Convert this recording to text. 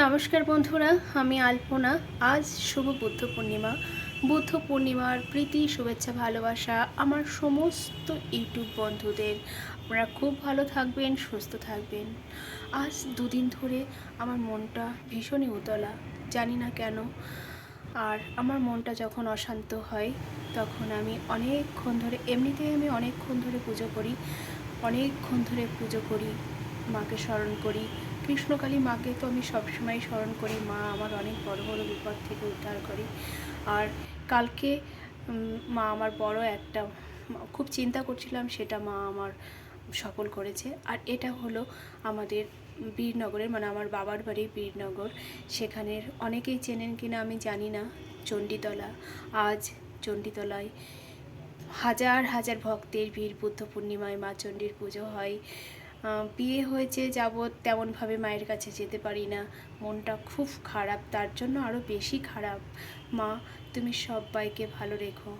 নমস্কার বন্ধুরা, আমি আলপনা। আজ শুভ বুদ্ধ পূর্ণিমা। বুদ্ধ পূর্ণিমার প্রীতি, শুভেচ্ছা, ভালোবাসা আমার সমস্ত ইউটিউব বন্ধুদের। আপনারা খুব ভালো থাকবেন, সুস্থ থাকবেন। আজ দুদিন ধরে আমার মনটা ভীষণই উতলা, জানি না কেন। আর আমার মনটা যখন অশান্ত হয় তখন আমি অনেকক্ষণ ধরে, এমনিতেই আমি অনেকক্ষণ ধরে পুজো করি, মাকে স্মরণ করি। কৃষ্ণকালী মাকে তো আমি সবসময় স্মরণ করি। মা আমার অনেক বড় বড় বিপদ থেকে উদ্ধার করে। আর কালকে মা আমার বড় একটা, খুব চিন্তা করছিলাম, সেটা মা আমার সফল করেছে। আর এটা হলো আমাদের বীরনগরের, মানে আমার বাবার বাড়ি বীরনগর। সেখানের অনেকেই চেনেন কিনা আমি জানি না, চণ্ডীতলা। আজ চণ্ডীতলায় হাজার হাজার ভক্তের ভিড়। বুদ্ধ পূর্ণিমায় মা চণ্ডীর পুজো হয়। বিয়ে হয়েছে যাবৎ তেমনভাবে মায়ের কাছে যেতে পারি না। মনটা খুব খারাপ, তার জন্য আরও বেশি খারাপ। মা, তুমি সবাইকে ভালো রেখো।